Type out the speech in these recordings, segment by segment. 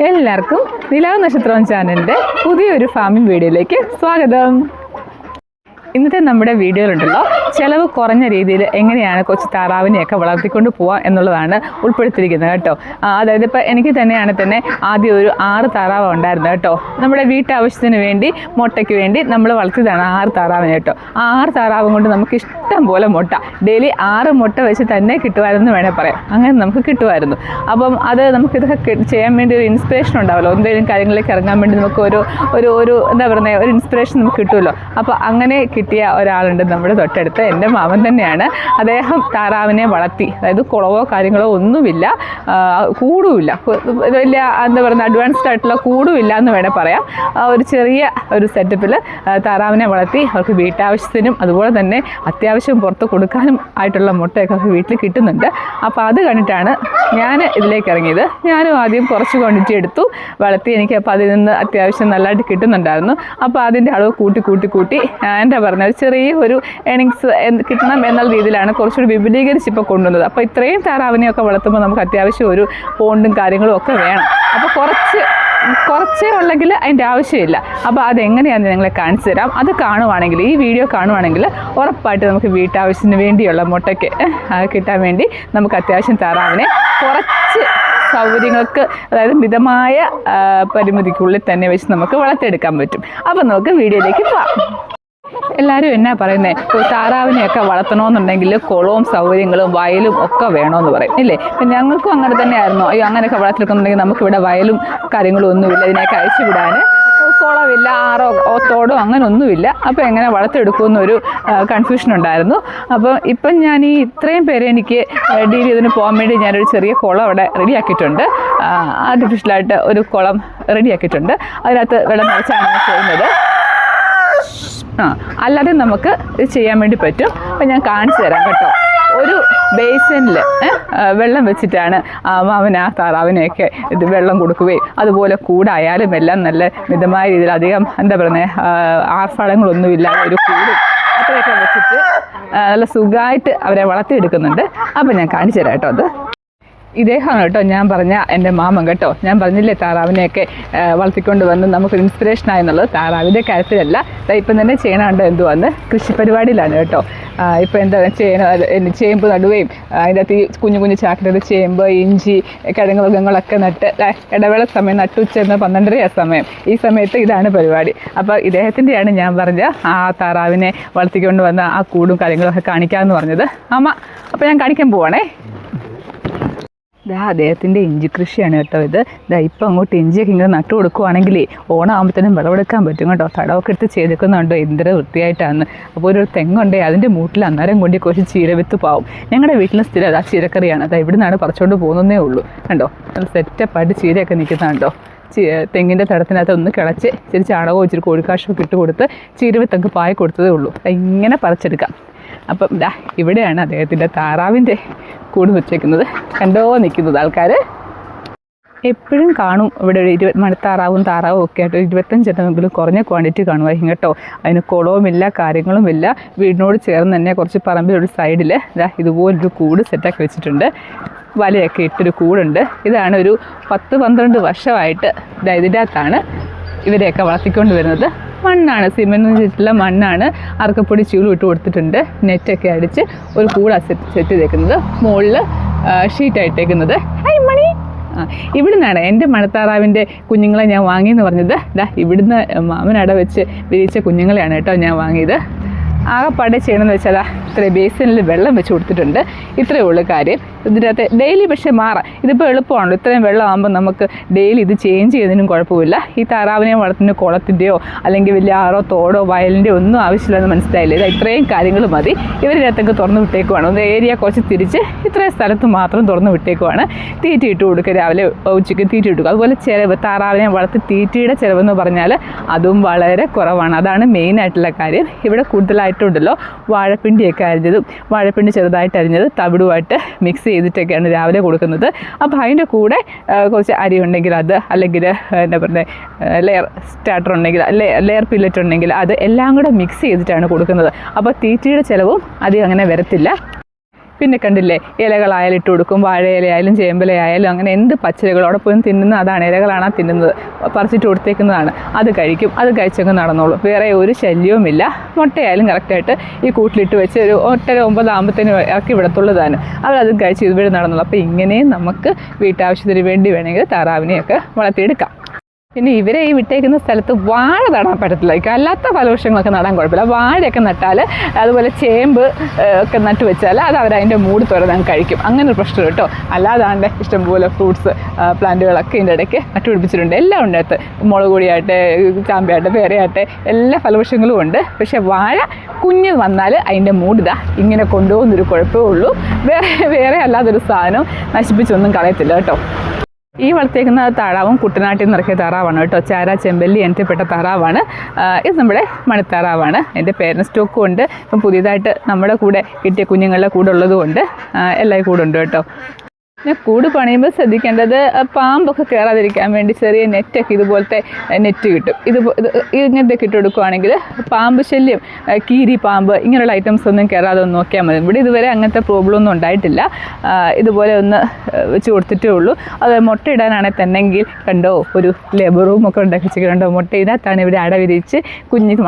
എല്ലാവർക്കും നിലാവ് നക്ഷത്രം ചാനലിൻ്റെ പുതിയൊരു ഫാമിംഗ് വീഡിയോയിലേക്ക് സ്വാഗതം. ഇന്നത്തെ നമ്മുടെ വീഡിയോയിലുണ്ടല്ലോ ചിലവ് കുറഞ്ഞ രീതിയിൽ എങ്ങനെയാണ് കൊച്ചു താറാവിനെയൊക്കെ വളർത്തിക്കൊണ്ട് പോകാം എന്നുള്ളതാണ് ഉൾപ്പെടുത്തിയിരിക്കുന്നത് കേട്ടോ. അതായത് ഇപ്പോൾ എനിക്ക് തന്നെ ആദ്യം ഒരു 6 താറാവ് ഉണ്ടായിരുന്നു കേട്ടോ. നമ്മുടെ വീട്ടാവശ്യത്തിന് വേണ്ടി മുട്ടയ്ക്ക് വേണ്ടി നമ്മൾ വളർത്തിയതാണ് 6 താറാവിനെ കേട്ടോ. ആ 6 താറാവും കൊണ്ട് നമുക്ക് ഇഷ്ടം പോലെ മുട്ട ഡെയിലി 6 മുട്ട വെച്ച് തന്നെ കിട്ടുമായിരുന്നു വേണേൽ പറയാം. അങ്ങനെ നമുക്ക് കിട്ടുമായിരുന്നു. അപ്പം അത് നമുക്കിതൊക്കെ ചെയ്യാൻ വേണ്ടി ഒരു ഇൻസ്പിറേഷൻ ഉണ്ടാവുമല്ലോ. എന്തെങ്കിലും കാര്യങ്ങളിലേക്ക് ഇറങ്ങാൻ വേണ്ടി നമുക്ക് ഒരു എന്താ പറയുക ഒരു ഇൻസ്പിറേഷൻ നമുക്ക് കിട്ടുമല്ലോ. അപ്പോൾ അങ്ങനെ കിട്ടിയ ഒരാളുണ്ട് നമ്മുടെ തൊട്ടടുത്ത്. എൻ്റെ മാമൻ തന്നെയാണ്. അദ്ദേഹം താറാവിനെ വളർത്തി. അതായത് കുളവോ കാര്യങ്ങളോ ഒന്നുമില്ല, കൂടുമില്ല, വലിയ എന്താ പറയുക അഡ്വാൻസ്ഡ് ആയിട്ടുള്ള കൂടുമില്ല എന്ന് വേണേൽ പറയാം. ഒരു ചെറിയ ഒരു സെറ്റപ്പിൽ താറാവിനെ വളർത്തി അവർക്ക് വീട്ടാവശ്യത്തിനും അതുപോലെ തന്നെ അത്യാവശ്യം പുറത്ത് കൊടുക്കാനും ആയിട്ടുള്ള മുട്ടയൊക്കെ അവർക്ക് വീട്ടിൽ കിട്ടുന്നുണ്ട്. അപ്പോൾ അത് കണ്ടിട്ടാണ് ഞാൻ ഇതിലേക്ക് ഇറങ്ങിയത്. ഞാനും ആദ്യം കുറച്ച് ക്വാണ്ടിറ്റി എടുത്തു വളർത്തി. എനിക്ക് അപ്പോൾ അതിൽ നിന്ന് അത്യാവശ്യം നല്ലതായിട്ട് കിട്ടുന്നുണ്ടായിരുന്നു. അപ്പോൾ അതിൻ്റെ അളവ് കൂട്ടി എന്താ പറഞ്ഞ ഒരു ചെറിയ ഒരു ഏണിങ്സ് കിട്ടണം എന്നുള്ള രീതിയിലാണ് കുറച്ചുകൂടി വിപുലീകരിച്ച് ഇപ്പോൾ കൊണ്ടുവന്നത്. അപ്പോൾ ഇത്രയും താറാവിനെയൊക്കെ വളർത്തുമ്പോൾ നമുക്ക് അത്യാവശ്യം ഒരു പോണ്ടും കാര്യങ്ങളും ഒക്കെ വേണം. അപ്പോൾ കുറച്ചേ ഉള്ളെങ്കിൽ അതിൻ്റെ ആവശ്യമില്ല. അപ്പോൾ അതെങ്ങനെയാണെന്ന് നിങ്ങളെ കാണിച്ചു തരാം. അത് കാണുവാണെങ്കിൽ, ഈ വീഡിയോ കാണുവാണെങ്കിൽ ഉറപ്പായിട്ട് നമുക്ക് വീട്ടാവശ്യത്തിന് വേണ്ടിയുള്ള മുട്ടയ്ക്ക് കിട്ടാൻ വേണ്ടി നമുക്ക് അത്യാവശ്യം താറാവിനെ കുറച്ച് സൗകര്യങ്ങൾക്ക്, അതായത് മിതമായ പരിമിതിക്കുള്ളിൽ തന്നെ വെച്ച് നമുക്ക് വളർത്തിയെടുക്കാൻ പറ്റും. അപ്പോൾ നമുക്ക് വീഡിയോയിലേക്ക് പോകാം. എല്ലാവരും എന്നാ പറയുന്നത്, താറാവിനെയൊക്കെ വളർത്തണമെന്നുണ്ടെങ്കിൽ കുളവും സൗകര്യങ്ങളും വയലും ഒക്കെ വേണമെന്ന് പറയും ഇല്ലേ. അപ്പം ഞങ്ങൾക്കും അങ്ങനെ തന്നെയായിരുന്നു. അയ്യോ അങ്ങനെയൊക്കെ വളർത്തിയെടുക്കുന്നുണ്ടെങ്കിൽ നമുക്കിവിടെ വയലും കാര്യങ്ങളും ഒന്നുമില്ല, ഇതിനെയൊക്കെ അഴിച്ചു വിടാൻ കുളമില്ല, ആറോ തോടോ അങ്ങനെ ഒന്നുമില്ല. അപ്പോൾ എങ്ങനെ വളർത്തിയെടുക്കുമെന്നൊരു കൺഫ്യൂഷൻ ഉണ്ടായിരുന്നു. അപ്പോൾ ഇപ്പം ഞാൻ ഈ ഇത്രയും പേരെ എനിക്ക് ഡീൽ ചെയ്തതിന് പോകാൻ വേണ്ടി ഞാനൊരു ചെറിയ കുളം അവിടെ റെഡിയാക്കിയിട്ടുണ്ട്. ആർട്ടിഫിഷ്യലായിട്ട് ഒരു കുളം റെഡിയാക്കിയിട്ടുണ്ട്. അതിനകത്ത് വെള്ളം നിറച്ചാണ് ചെയ്യുന്നത്. അല്ലാതെ നമുക്ക് ഇത് ചെയ്യാൻ വേണ്ടി പറ്റും. അപ്പം ഞാൻ കാണിച്ചു തരാം കേട്ടോ. ഒരു ബേസിനിൽ വെള്ളം വെച്ചിട്ടാണ് മാമൻ ആ താറാവിനെയൊക്കെ ഇത് വെള്ളം കൊടുക്കുകയും അതുപോലെ കൂടായാലും എല്ലാം നല്ല മിതമായ രീതിയിൽ അധികം എന്താ പറയുന്നത് ആർഭാടങ്ങളൊന്നുമില്ലാതെ ഒരു കൂട് അത്രയൊക്കെ വെച്ചിട്ട് നല്ല സുഖമായിട്ട് അവരെ വളർത്തിയെടുക്കുന്നുണ്ട്. അപ്പം ഞാൻ കാണിച്ചു തരാം കേട്ടോ. അത് ഇദ്ദേഹമാണ് കേട്ടോ ഞാൻ പറഞ്ഞ എൻ്റെ മാമൻ കേട്ടോ. ഞാൻ പറഞ്ഞില്ലേ താറാവിനെയൊക്കെ വളർത്തിക്കൊണ്ട് വന്ന് നമുക്കൊരു ഇൻസ്പിറേഷനായി എന്നുള്ളത്. താറാവിൻ്റെ കാര്യത്തിലല്ല, ഇപ്പം തന്നെ ചെയ്യണുണ്ട് എന്തുവാന്ന് കൃഷി പരിപാടിയിലാണ് കേട്ടോ. ഇപ്പോൾ എന്താ ചേമ്പ് നടുകയും അതിൻ്റെ അകത്ത് ഈ കുഞ്ഞു ചാക്കിലത് ചേമ്പ്, ഇഞ്ചി, കിഴങ്ങ് വർഗ്ഗങ്ങളൊക്കെ നട്ട് ഇടവേള സമയം നട്ടുച്ചെന്ന് 12:30 സമയം, ഈ സമയത്ത് ഇതാണ് പരിപാടി. അപ്പോൾ ഇദ്ദേഹത്തിൻ്റെയാണ് ഞാൻ പറഞ്ഞ ആ താറാവിനെ വളർത്തിക്കൊണ്ട് വന്ന ആ കൂടും കാര്യങ്ങളൊക്കെ കാണിക്കാമെന്ന് പറഞ്ഞത്. അപ്പോൾ ഞാൻ കാണിക്കാൻ പോവാണേ. അദ്ദേഹത്തിൻ്റെ ഇഞ്ചി കൃഷിയാണ് കേട്ടോ ഇത്. ഇപ്പം അങ്ങോട്ട് ഇഞ്ചിയൊക്കെ ഇങ്ങനെ നട്ടു കൊടുക്കുവാണെങ്കിൽ ഓണാകുമ്പോഴത്തേനും വിളവെടുക്കാൻ പറ്റും കേട്ടോ. തടവൊക്കെ എടുത്ത് ചെയ്തേക്കുന്നുണ്ടോ എന്തൊരു വൃത്തിയായിട്ടാണ്. അപ്പോൾ ഒരു തെങ്ങുണ്ടേ, അതിൻ്റെ മൂട്ടിൽ അന്നേരം കൊണ്ട് കുറച്ച് ചീരവിത്ത് പാവും. ഞങ്ങളുടെ വീട്ടിൽ സ്ഥിരം ചീരക്കറിയാണ്. ഇവിടെ നിന്നാണ് പറിച്ചുകൊണ്ട് പോകുന്നതേ ഉള്ളൂ കണ്ടോ. നല്ല സെറ്റപ്പായിട്ട് ചീരയൊക്കെ നിൽക്കുന്നുണ്ടോ. തെങ്ങിൻ്റെ തടത്തിനകത്ത് ഒന്ന് കിളച്ച് ഇച്ചിരി ചാണകവും ഇച്ചിരി കോഴിക്കാശമൊക്കെ ഇട്ട് കൊടുത്ത് ചീരവിത്തൊക്കെ പായ കൊടുത്തതേ ഉള്ളൂ. ഇങ്ങനെ പറിച്ചെടുക്കാം. അപ്പം ഇവിടെയാണ് അദ്ദേഹത്തിൻ്റെ താറാവിൻ്റെ കൂട് വെച്ചേക്കുന്നത്. കണ്ടോ നിൽക്കുന്നത് ആൾക്കാർ എപ്പോഴും കാണും. ഇവിടെ ഒരു 20 താറാവും ഒക്കെ ആയിട്ട് 25 കുറഞ്ഞ ക്വാണ്ടിറ്റി കാണുമായിരിക്കും കേട്ടോ. അതിന് കുളവുമില്ല, കാര്യങ്ങളുമില്ല. വീടിനോട് ചേർന്ന് തന്നെ കുറച്ച് പറമ്പിലൊരു സൈഡിൽ ഇതുപോലൊരു കൂട് സെറ്റാക്കി വെച്ചിട്ടുണ്ട്. വലയൊക്കെ ഇട്ടൊരു കൂടുണ്ട്. ഇതാണ് ഒരു 10-12 വർഷമായിട്ട് ഇതിൻ്റെ അകത്താണ് ഇവരെയൊക്കെ വളർത്തിക്കൊണ്ട് വരുന്നത്. മണ്ണാണ്, സിമെൻറ്റ് വെച്ചിട്ടുള്ള മണ്ണാണ്. അറക്കപ്പൊടി ചൂലും ഇട്ട് കൊടുത്തിട്ടുണ്ട്. നെറ്റൊക്കെ അടിച്ച് ഒരു കൂടാണ് സെറ്റ് ചെയ്തേക്കുന്നത്. മുകളിൽ ഷീറ്റായിട്ടേക്കുന്നത്. ഇവിടെ നിന്നാണ് എൻ്റെ മണത്താറാവിൻ്റെ കുഞ്ഞുങ്ങളെ ഞാൻ വാങ്ങിയെന്ന് പറഞ്ഞത്. ഇവിടുന്ന് മാമനട വെച്ച് വിരിച്ച കുഞ്ഞുങ്ങളെയാണ് കേട്ടോ ഞാൻ വാങ്ങിയത്. ആകെപ്പാടെ ചെയ്യണമെന്ന് വെച്ചാൽ ഇത്രയും ബേസിനിൽ വെള്ളം വെച്ച് കൊടുത്തിട്ടുണ്ട്. ഇത്രയേ ഉള്ളൂ കാര്യം. ഇതിൻ്റെ അകത്ത് ഡെയിലി പക്ഷേ മാറാം. ഇതിപ്പോൾ എളുപ്പമാണല്ലോ. ഇത്രയും വെള്ളമാകുമ്പോൾ നമുക്ക് ഡെയിലി ഇത് ചേഞ്ച് ചെയ്യുന്നതിനും കുഴപ്പമില്ല. ഈ താറാവിനെ വളർത്തുന്ന കുളത്തിൻ്റെയോ അല്ലെങ്കിൽ വലിയ ആറോ തോടോ വയലിൻ്റെയോ ഒന്നും ആവശ്യമില്ലെന്ന് മനസ്സിലായില്ല. ഇത്രയും കാര്യങ്ങൾ മതി. ഇവരുടെ അകത്തൊക്കെ തുറന്ന് വിട്ടേക്കുവാണ്. ഒന്ന് ഏരിയ കുറച്ച് തിരിച്ച് ഇത്രയും സ്ഥലത്ത് മാത്രം തുറന്ന് വിട്ടേക്കുവാണ്. തീറ്റ ഇട്ട് കൊടുക്കുക, രാവിലെ ഉച്ചയ്ക്ക് തീറ്റ ഇട്ടുക. അതുപോലെ ചിലവ്, താറാവിനെ വളർത്തി തീറ്റയുടെ ചിലവെന്ന് പറഞ്ഞാൽ അതും വളരെ കുറവാണ്. അതാണ് മെയിനായിട്ടുള്ള കാര്യം. ഇവിടെ കൂടുതലായിട്ടുണ്ടല്ലോ വാഴപ്പിണ്ടിയൊക്കെ അരിഞ്ഞതും വാഴപ്പിണ്ടി ചെറുതായിട്ട് അരിഞ്ഞത് തവിടുമായിട്ട് മിക്സ് ചെയ്തിട്ടൊക്കെയാണ് രാവിലെ കൊടുക്കുന്നത്. അപ്പോൾ അതിൻ്റെ കൂടെ കുറച്ച് അരി ഉണ്ടെങ്കിൽ അത്, അല്ലെങ്കിൽ എന്താ പറയുക ലെയർ സ്റ്റാർട്ടർ ഉണ്ടെങ്കിൽ ലെയർ പില്ലറ്റ് ഉണ്ടെങ്കിൽ അത് എല്ലാം കൂടെ മിക്സ് ചെയ്തിട്ടാണ് കൊടുക്കുന്നത്. അപ്പോൾ തീറ്റയുടെ ചിലവും അധികം അങ്ങനെ വരത്തില്ല. പിന്നെ കണ്ടില്ലേ ഇലകളായാലും ഇട്ട് കൊടുക്കും, വാഴയിലയായാലും ചേമ്പിലയായാലും അങ്ങനെ എന്ത് പച്ചിലകളോടെ പോലും തിന്നുന്ന അതാണ്, ഇലകളാണ് തിന്നുന്നത്, പറിച്ചിട്ട് കൊടുത്തേക്കുന്നതാണ്. അത് കഴിക്കും, അത് കഴിച്ചങ്ങ് നടന്നോളൂ, വേറെ ഒരു ശല്യവുമില്ല. മുട്ടയായാലും കറക്റ്റായിട്ട് ഈ കൂട്ടിലിട്ട് വെച്ച് ഒരു 8:30-9 ആകുമ്പോഴത്തേനും ഇറക്കി വിടത്തുള്ളതാണ്. അവരതും കഴിച്ച് ഇതുവരെ നടന്നുള്ളൂ. അപ്പോൾ ഇങ്ങനെയും നമുക്ക് വീട്ടാവശ്യത്തിന് വേണ്ടി വേണമെങ്കിൽ താറാവിനെയൊക്കെ വളർത്തിയെടുക്കാം. പിന്നെ ഇവരെ ഈ വിട്ടേക്കുന്ന സ്ഥലത്ത് വാഴ നടാൻ പറ്റത്തില്ലായിരിക്കും, അല്ലാത്ത ഫലവൃക്ഷങ്ങളൊക്കെ നടാൻ കുഴപ്പമില്ല. വാഴയൊക്കെ നട്ടാൽ, അതുപോലെ ചേമ്പ് ഒക്കെ നട്ട് വെച്ചാൽ അത് അവരതിൻ്റെ മൂട് തുറന്ന് കഴിക്കും, അങ്ങനെ ഒരു പ്രശ്നം കേട്ടോ. അല്ലാതാണ്ട് ഇഷ്ടംപോലെ ഫ്രൂട്ട്സ് പ്ലാന്റുകളൊക്കെ ഇതിൻ്റെ ഇടയ്ക്ക് നട്ടുപിടിപ്പിച്ചിട്ടുണ്ട്. എല്ലാം ഉണ്ട് അടുത്ത്, മുളക് പൊടിയാട്ടെ, ചാമ്പയാട്ടെ, പേരയാട്ടെ, എല്ലാ ഫലവൃക്ഷങ്ങളും ഉണ്ട്. പക്ഷേ വാഴ കുഞ്ഞ് വന്നാൽ അതിൻ്റെ മൂടിതാ ഇങ്ങനെ കൊണ്ടുപോകുന്നൊരു കുഴപ്പമേ ഉള്ളൂ. വേറെ അല്ലാതൊരു സാധനം നശിപ്പിച്ചൊന്നും കളയത്തില്ല കേട്ടോ. ഈ വളർത്തിയേക്കുന്ന താറാവും കുട്ടനാട്ടിൽ നിന്ന് ഇറക്കിയ താറാവാണ് കേട്ടോ. ചാര ചെമ്പല്ലി ഇനത്തിൽപ്പെട്ട താറാവാണ്. ഇത് നമ്മുടെ മണിത്താറാവാണ്. എൻ്റെ പേരൻറ് സ്റ്റോക്കും ഉണ്ട്. ഇപ്പം പുതിയതായിട്ട് നമ്മുടെ കൂടെ കിട്ടിയ കുഞ്ഞുങ്ങളുടെ കൂടെ ഉള്ളതുകൊണ്ട് എല്ലാവരും കൂടെ ഉണ്ട് കേട്ടോ. പിന്നെ കൂട് പണിയുമ്പോൾ ശ്രദ്ധിക്കേണ്ടത് പാമ്പൊക്കെ കയറാതിരിക്കാൻ വേണ്ടി ചെറിയ നെറ്റൊക്കെ ഇതുപോലത്തെ നെറ്റ് കിട്ടും. ഇങ്ങനത്തെ ഇട്ട് കൊടുക്കുകയാണെങ്കിൽ പാമ്പ് ശല്യം, കീരി പാമ്പ് ഇങ്ങനെയുള്ള ഐറ്റംസ് ഒന്നും കയറാതെ ഒന്ന് നോക്കിയാൽ മതി. ഇവിടെ ഇതുവരെ അങ്ങനത്തെ പ്രോബ്ലം ഒന്നും ഉണ്ടായിട്ടില്ല. ഇതുപോലെ ഒന്ന് വെച്ച് കൊടുത്തിട്ടേ ഉള്ളൂ. അത് മുട്ട ഇടാനാണെങ്കിൽ തന്നെങ്കിൽ കണ്ടോ ഒരു ലേബർ റൂമൊക്കെ ഉണ്ടാക്കി വെച്ചിട്ടുണ്ടോ. മുട്ട ഇതിനകത്താണ് ഇവർ അട വിരിച്ച്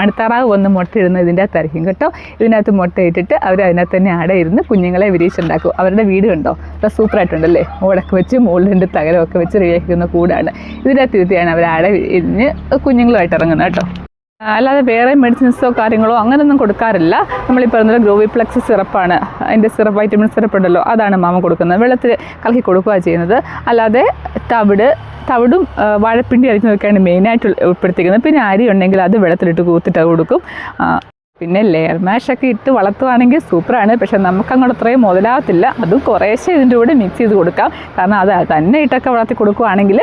മണിത്താറാവ് വന്ന് മുട്ട ഇടുന്നത് ഇതിൻ്റെ അകത്തായിരിക്കും കേട്ടോ. ഇതിനകത്ത് മുട്ട ഇട്ടിട്ട് അവർ അതിനകത്ത് തന്നെ അട ഇരുന്ന് കുഞ്ഞുങ്ങളെ വിരിച്ചുണ്ടാക്കും. അവരുടെ വീട് കണ്ടോ, സൂപ്പറായിട്ടുണ്ട് ല്ലേ. ഓടൊക്കെ വെച്ച് മുകളിൽ 2 തകരമൊക്കെ വെച്ച് റെഡിയാക്കുന്ന കൂടാണ്. ഇതിനകത്ത് ഇരുത്തിയാണ് അവർ ആടെ ഇരിഞ്ഞ് കുഞ്ഞുങ്ങളുമായിട്ട് ഇറങ്ങുന്നത് കേട്ടോ. അല്ലാതെ വേറെ മെഡിസിൻസോ കാര്യങ്ങളോ അങ്ങനെയൊന്നും കൊടുക്കാറില്ല. നമ്മളിപ്പോൾ പറഞ്ഞത് ഗ്രോവിപ്ലക്സ് സിറപ്പാണ്, അതിൻ്റെ സിറപ്പ്, വൈറ്റമിൻ സിറപ്പ് ഉണ്ടല്ലോ, അതാണ് മാമ കൊടുക്കുന്നത്. വെള്ളത്തിൽ കലക്കി കൊടുക്കുക ചെയ്യുന്നത്. അല്ലാതെ തവിടും വാഴപ്പിണ്ടി അരിഞ്ഞൊക്കെയാണ് മെയിനായിട്ട് ഉൾപ്പെടുത്തിക്കുന്നത്. പിന്നെ അരി ഉണ്ടെങ്കിൽ അത് വെള്ളത്തിലിട്ട് കൂത്തിട്ട് കൊടുക്കും. പിന്നെ ലെയർ മാഷൊക്കെ ഇട്ട് വളർത്തുകയാണെങ്കിൽ സൂപ്പറാണ്. പക്ഷെ നമുക്കങ്ങോട്ട് അത്രയും മുതലാകത്തില്ല. അതും കുറേശ്ശെ ഇതിൻ്റെ കൂടെ മിക്സ് ചെയ്ത് കൊടുക്കാം. കാരണം അത് തന്നെ ഇട്ടൊക്കെ വളർത്തി കൊടുക്കുകയാണെങ്കിൽ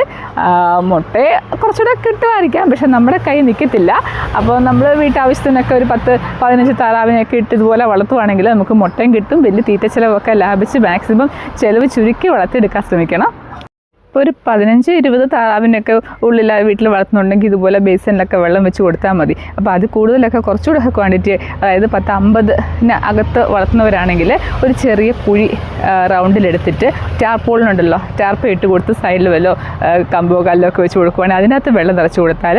മുട്ടയെ കുറച്ചുകൂടെ കിട്ടുമായിരിക്കാം, പക്ഷെ നമ്മുടെ കൈ നിൽക്കത്തില്ല. അപ്പോൾ നമ്മൾ വീട്ടാവശ്യത്തിനൊക്കെ ഒരു 10-15 താറാവിനെയൊക്കെ ഇട്ട് ഇതുപോലെ വളർത്തുകയാണെങ്കിൽ നമുക്ക് മുട്ടയും കിട്ടും. വലിയ തീറ്റ ചിലവൊക്കെ ലാഭിച്ച് മാക്സിമം ചിലവ് ചുരുക്കി വളർത്തിയെടുക്കാൻ ശ്രമിക്കണം. ഇപ്പോൾ ഒരു 15-20 താറാവിനൊക്കെ ഉള്ളിൽ വീട്ടിൽ വളർത്തുന്നുണ്ടെങ്കിൽ ഇതുപോലെ ബേസിനിലൊക്കെ വെള്ളം വെച്ച് കൊടുത്താൽ മതി. അപ്പോൾ അത് കൂടുതലൊക്കെ കുറച്ചുകൂടെ ക്വാണ്ടിറ്റി, അതായത് 10-50 അകത്ത് വളർത്തുന്നവരാണെങ്കിൽ ഒരു ചെറിയ കുഴി റൗണ്ടിലെടുത്തിട്ട് ടാർപോളിനുണ്ടല്ലോ, ടാർപ്പ ഇട്ട് കൊടുത്ത് സൈഡിൽ വല്ലോ കമ്പോ കല്ലോ ഒക്കെ വെച്ച് കൊടുക്കുവാണെങ്കിൽ അതിനകത്ത് വെള്ളം നിറച്ച് കൊടുത്താൽ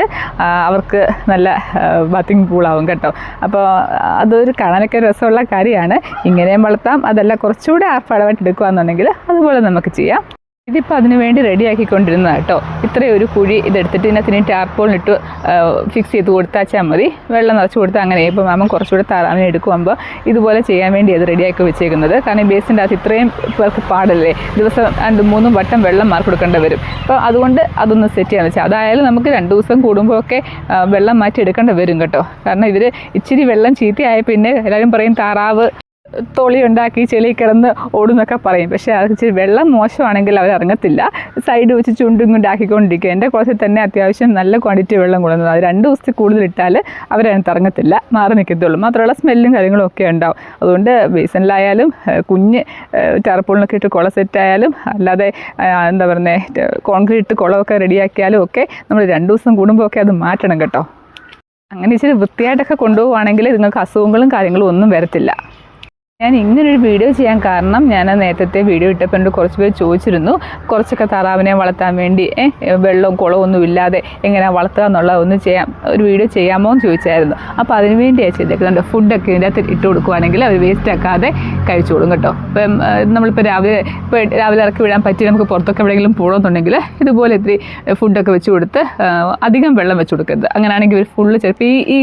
അവർക്ക് നല്ല ബാത്തിങ് പൂളാവും കേട്ടോ. അപ്പോൾ അതൊരു കാണാനൊക്കെ രസമുള്ള കാര്യമാണ്. ഇങ്ങനെയും വളർത്താം. അതല്ല കുറച്ചുകൂടെ ആർഭാടമായിട്ട് എടുക്കുകയെന്നുണ്ടെങ്കിൽ അതുപോലെ നമുക്ക് ചെയ്യാം. ഇതിപ്പോൾ അതിന് വേണ്ടി റെഡിയാക്കിക്കൊണ്ടിരുന്നത് കേട്ടോ. ഇത്രയും ഒരു കുഴി ഇതെടുത്തിട്ട് ഇതിനകത്തിന് ടാർപോളിനിട്ട് ഫിക്സ് ചെയ്ത് കൊടുത്താച്ചാൽ മതി. വെള്ളം നിറച്ച് കൊടുത്താൽ അങ്ങനെ. ഇപ്പോൾ മാമൻ കുറച്ചുകൂടെ താറാവിനെ എടുക്കുമ്പോൾ ഇതുപോലെ ചെയ്യാൻ വേണ്ടി അത് റെഡിയാക്കി വെച്ചേക്കുന്നത്. കാരണം ഈ ബേസിൻ്റെ അകത്ത് ഇത്രയും പേർക്ക് പാടല്ലേ, ദിവസം 2-3 വട്ടം വെള്ളം മാറി കൊടുക്കേണ്ടി വരും. അപ്പോൾ അതുകൊണ്ട് അതൊന്ന് സെറ്റ് ചെയ്യാന്ന് വെച്ചാൽ അതായാലും നമുക്ക് 2 ദിവസം കൂടുമ്പോഴൊക്കെ വെള്ളം മാറ്റി എടുക്കേണ്ടി വരും കേട്ടോ. കാരണം ഇവർ ഇച്ചിരി വെള്ളം ചീത്തയായ പിന്നെ എല്ലാവരും പറയും താറാവ് തൊളി ഉണ്ടാക്കി ചെളി കിടന്ന് ഓടുന്നൊക്കെ പറയും. പക്ഷേ അത് ഇച്ചിരി വെള്ളം മോശമാണെങ്കിൽ അവർ ഇറങ്ങത്തില്ല. സൈഡ് വെച്ച് ചുണ്ടും കൊണ്ടാക്കിക്കൊണ്ടിരിക്കും. എൻ്റെ കുളത്തിൽ തന്നെ അത്യാവശ്യം നല്ല ക്വാണ്ടിറ്റി വെള്ളം കൊടുക്കുന്നത്. അത് 2 ദിവസത്തിൽ കൂടുതൽ ഇട്ടാൽ അവരതിനകത്ത് ഇറങ്ങത്തില്ല, മാറി നിൽക്കത്തുള്ളൂ. മാത്രമല്ല സ്മെല്ലും കാര്യങ്ങളും ഒക്കെ ഉണ്ടാവും. അതുകൊണ്ട് ബേസിനിലായാലും കുഞ്ഞ് ടാർപോളിനൊക്കെ ഇട്ട് കുളം സെറ്റായാലും അല്ലാതെ എന്താ പറയുന്നത് കോൺക്രീറ്റ് കുളമൊക്കെ റെഡിയാക്കിയാലും ഒക്കെ നമ്മൾ 2 ദിവസം കൂടുമ്പോൾ ഒക്കെ അത് മാറ്റണം കേട്ടോ. അങ്ങനെ ഇച്ചിരി വൃത്തിയായിട്ടൊക്കെ കൊണ്ടുപോവുകയാണെങ്കിൽ നിങ്ങൾക്ക് അസുഖങ്ങളും കാര്യങ്ങളും ഒന്നും വരത്തില്ല. ഞാൻ ഇങ്ങനൊരു വീഡിയോ ചെയ്യാൻ കാരണം ഞാൻ നേരത്തെ വീഡിയോ ഇട്ടപ്പോൾ എന്നോട് കുറച്ച് പേര് ചോദിച്ചിരുന്നു കുറച്ചൊക്കെ താറാവിനെ വളർത്താൻ വേണ്ടി വെള്ളവും കുളവും ഒന്നും ഇല്ലാതെ എങ്ങനെ വളർത്തുക എന്നുള്ള ഒരു വീഡിയോ ചെയ്യാമോ എന്ന് ചോദിച്ചായിരുന്നു. അപ്പോൾ അതിന് വേണ്ടിയാണ് ചെയ്തേക്കുന്നുണ്ട്. ഫുഡൊക്കെ ഇതിൻ്റെ അകത്ത് ഇട്ട് കൊടുക്കുവാണെങ്കിൽ അവർ വേസ്റ്റ് ആക്കാതെ കഴിച്ചോളും കേട്ടോ. ഇപ്പം നമ്മളിപ്പോൾ രാവിലെ ഇറക്കി വിടാൻ പറ്റി നമുക്ക് പുറത്തൊക്കെ എവിടെയെങ്കിലും പോകണമെന്നുണ്ടെങ്കിൽ ഇതുപോലെ ഇത്തിരി ഫുഡൊക്കെ വെച്ച് കൊടുത്ത് അധികം വെള്ളം വെച്ച് കൊടുക്കരുത്. അങ്ങനെയാണെങ്കിൽ ഇവർ ഫുള്ള് ചിലപ്പോൾ ഈ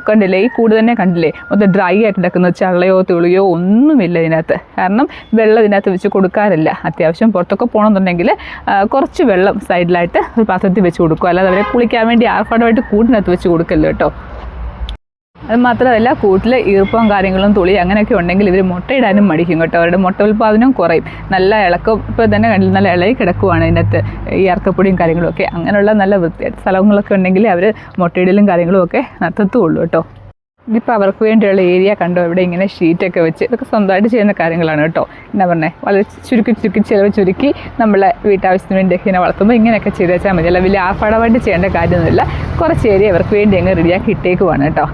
കണ്ടില്ലേ, ഈ കൂട് തന്നെ കണ്ടില്ലേ, മൊത്തം ഡ്രൈ ആയിട്ട് കിടക്കുന്നത്, ചള്ളയോ തുളിയോ ഒന്നുമില്ല ഇതിനകത്ത്. കാരണം വെള്ളം ഇതിനകത്ത് വെച്ച് കൊടുക്കാറില്ല. അത്യാവശ്യം പുറത്തൊക്കെ പോകണമെന്നുണ്ടെങ്കിൽ കുറച്ച് വെള്ളം സൈഡിലായിട്ട് ഒരു പാത്രത്തിൽ വെച്ച് കൊടുക്കുക. അല്ലാതെ അവരെ കുളിക്കാൻ വേണ്ടി ആർഭാടമായിട്ട് കൂട്ടിനകത്ത് വെച്ച് കൊടുക്കല്ലോ കേട്ടോ. അത് മാത്രമല്ല കൂട്ടിൽ ഈർപ്പവും കാര്യങ്ങളും തുളി അങ്ങനെയൊക്കെ ഉണ്ടെങ്കിൽ ഇവർ മുട്ടയിടാനും മടിക്കും കേട്ടോ. അവരുടെ മുട്ട ഉൽപ്പാദനവും കുറയും. നല്ല ഇളക്കം ഇപ്പോൾ തന്നെ കണ്ടില്ല, നല്ല ഇളകി കിടക്കുവാണ് ഇതിനകത്ത് ഈ ഇറക്കപ്പൊടിയും കാര്യങ്ങളും ഒക്കെ. അങ്ങനെയുള്ള നല്ല വൃത്തിയായിട്ട് സ്ഥലങ്ങളൊക്കെ ഉണ്ടെങ്കിൽ അവർ മുട്ടയിടലും കാര്യങ്ങളും ഒക്കെ നടത്തത്തുള്ളൂ കേട്ടോ. ഇതിപ്പോൾ അവർക്ക് വേണ്ടിയുള്ള ഏരിയ കണ്ടോ, ഇവിടെ ഇങ്ങനെ ഷീറ്റൊക്കെ വെച്ച് ഇതൊക്കെ സ്വന്തമായിട്ട് ചെയ്യുന്ന കാര്യങ്ങളാണ് കേട്ടോ. എന്നാ പറഞ്ഞേ, വളരെ ചുരുക്കി ചിലവ് ചുരുക്കി നമ്മളെ വീട്ടാവശ്യത്തിന് വേണ്ടിയൊക്കെ ഇങ്ങനെ വളർത്തുമ്പോൾ ഇങ്ങനെയൊക്കെ ചെയ്ത് വെച്ചാൽ മതി. അല്ല വലിയ ആർഭാടമായിട്ട് ചെയ്യേണ്ട കാര്യമൊന്നുമില്ല. കുറച്ച് ഏരിയ അവർക്ക് വേണ്ടി അങ്ങ് റെഡിയാക്കി ഇട്ടേക്കുവാണ് കേട്ടോ.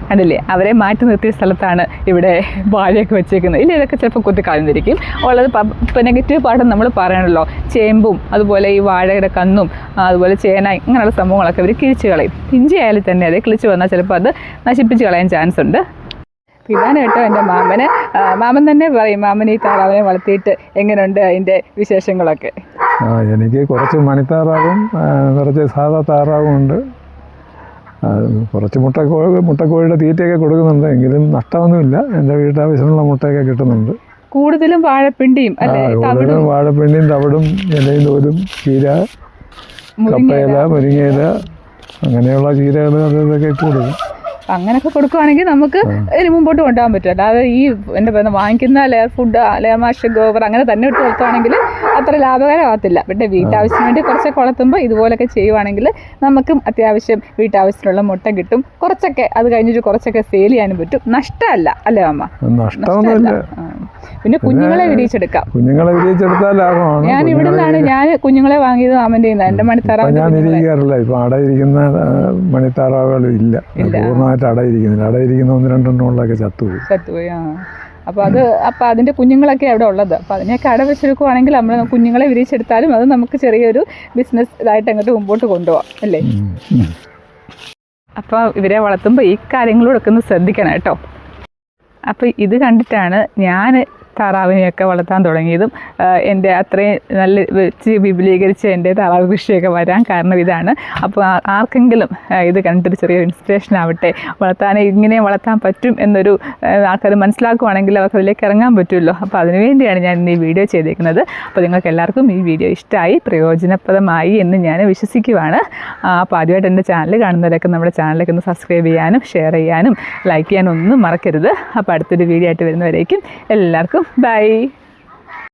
കണ്ടില്ലേ, അവരെ മാറ്റി നിർത്തിയ സ്ഥലത്താണ് ഇവിടെ വാഴയൊക്കെ വെച്ചേക്കുന്നത്. ഇല്ല, ഇതൊക്കെ ചിലപ്പോൾ കുത്തി കളഞ്ഞിരിക്കും. ഉള്ളത് ഇപ്പോൾ നെഗറ്റീവ് പാഠം നമ്മൾ പറയണല്ലോ. ചേമ്പും അതുപോലെ ഈ വാഴയുടെ കന്നും അതുപോലെ ചേന ഇങ്ങനെയുള്ള സംഭവങ്ങളൊക്കെ അവർ കിഴിച്ച് കളയും. ഇഞ്ചി ആയാലും തന്നെ അതെ, കിളിച്ച് വന്നാൽ ചിലപ്പോൾ അത് നശിപ്പിച്ച് കളയാൻ ചാൻസ് ഉണ്ട്. ഇതാണ് കേട്ടോ എൻ്റെ മാമന്. മാമൻ തന്നെ പറയും, മാമൻ ഈ താറാവിനെ വളർത്തിയിട്ട് എങ്ങനെയുണ്ട് അതിൻ്റെ വിശേഷങ്ങളൊക്കെ. എനിക്ക് കുറച്ച് മണിത്താറാവും കുറച്ച് സാധാ താറാവും ഉണ്ട്. കുറച്ച് മുട്ടക്കോഴിയുടെ തീറ്റയൊക്കെ കൊടുക്കുന്നുണ്ട്, എങ്കിലും നഷ്ടമൊന്നുമില്ല. എൻ്റെ വീട്ടാവശ്യമുള്ള മുട്ടയൊക്കെ കിട്ടുന്നുണ്ട്. കൂടുതലും വാഴപ്പിണ്ടിയും കൂടുതലും വാഴപ്പിണ്ടിയും തവിടും ഇലയും തോലും ചീര, കപ്പയില, മുരിങ്ങയില അങ്ങനെയുള്ള ചീരകൾ അതൊക്കെ ഇട്ട് കൊടുക്കും. അങ്ങനെയൊക്കെ കൊടുക്കുകയാണെങ്കിൽ നമുക്ക് ഇനി മുമ്പോട്ട് കൊണ്ടുപോകാൻ പറ്റും. അല്ലാതെ ഈ എന്താ പറയുക വാങ്ങിക്കുന്ന ലെയർ ഫുഡ് ലേമാഷ് ഗോബർ അങ്ങനെ തന്നെ ഇട്ട് വളർത്തുകയാണെങ്കിൽ അത്ര ലാഭകരമാകത്തില്ല. പിന്നെ വീട്ടാവശ്യത്തിന് വേണ്ടി കുറച്ചൊക്കെ വളർത്തുമ്പോൾ ഇതുപോലൊക്കെ ചെയ്യുവാണെങ്കിൽ നമുക്കും അത്യാവശ്യം വീട്ടാവശ്യത്തിനുള്ള മുട്ട കിട്ടും. കുറച്ചൊക്കെ അത് കഴിഞ്ഞിട്ട് കുറച്ചൊക്കെ സെയിൽ ചെയ്യാനും പറ്റും. നഷ്ടമല്ല അല്ലേ അമ്മ? നഷ്ടമൊന്നുമില്ല. പിന്നെ കുഞ്ഞുങ്ങളെ വിരിയിച്ചെടുക്കാം. കുഞ്ഞുങ്ങളെ വിരിയിച്ചെടുത്താൽ ലാഭമാണ്. ഞാൻ ഇവിടെ നിന്നാണ് ഞാൻ കുഞ്ഞുങ്ങളെ വാങ്ങിയത് മാമൻ്റെ നിന്ന്. എൻ്റെ മണിത്താറാവ് ഞാൻ നിരീക്കാറില്ല. ഇപ്പം അടയിരിക്കുന്ന മണിത്താറാവുകൾ ഇല്ല, പൂർണ്ണമായിട്ട് അടയിരിക്കുന്നില്ല. അടയിരിക്കുന്ന 1-2 ചത്തുപോയി. അപ്പോൾ അതിൻ്റെ കുഞ്ഞുങ്ങളൊക്കെ അവിടെ ഉള്ളത്. അപ്പോൾ അതിനെയൊക്കെ അട വെച്ചെടുക്കുവാണെങ്കിൽ നമ്മൾ കുഞ്ഞുങ്ങളെ വിരിയിച്ചെടുത്താലും അത് നമുക്ക് ചെറിയൊരു ബിസിനസ് ഇതായിട്ട് അങ്ങോട്ട് മുമ്പോട്ട് കൊണ്ടുപോകാം അല്ലേ? അപ്പോൾ ഇവരെ വളർത്തുമ്പോൾ ഈ കാര്യങ്ങളോടൊക്കെ ഒന്ന് ശ്രദ്ധിക്കണം കേട്ടോ. അപ്പോൾ ഇത് കണ്ടിട്ടാണ് ഞാൻ താറാവിനെയൊക്കെ വളർത്താൻ തുടങ്ങിയതും എൻ്റെ അത്രയും നല്ല വെച്ച് വിപുലീകരിച്ച എൻ്റെ താറാവ് കൃഷിയൊക്കെ വരാൻ കാരണം ഇതാണ്. അപ്പോൾ ആർക്കെങ്കിലും ഇത് കണ്ടിട്ട് ചെറിയൊരു ഇൻസ്പിറേഷൻ ആവട്ടെ, ഇങ്ങനെ വളർത്താൻ പറ്റും എന്നൊരു ആൾക്കാർ മനസ്സിലാക്കുവാണെങ്കിൽ അവർക്ക് അതിലേക്ക് ഇറങ്ങാൻ പറ്റുമല്ലോ. അപ്പോൾ അതിനുവേണ്ടിയാണ് ഞാൻ ഇന്ന് ഈ വീഡിയോ ചെയ്തേക്കുന്നത്. അപ്പോൾ നിങ്ങൾക്ക് എല്ലാവർക്കും ഈ വീഡിയോ ഇഷ്ടമായി, പ്രയോജനപ്രദമായി എന്ന് ഞാൻ വിശ്വസിക്കുവാണ്. അപ്പോൾ ആദ്യമായിട്ട് എൻ്റെ ചാനൽ കാണുന്നവരൊക്കെ നമ്മുടെ ചാനലിലേക്ക് ഒന്ന് സബ്സ്ക്രൈബ് ചെയ്യാനും ഷെയർ ചെയ്യാനും ലൈക്ക് ചെയ്യാനും ഒന്നും മറക്കരുത്. അപ്പോൾ അടുത്തൊരു വീഡിയോ ആയിട്ട് വരുന്നവരേക്കും എല്ലാവർക്കും ബൈ.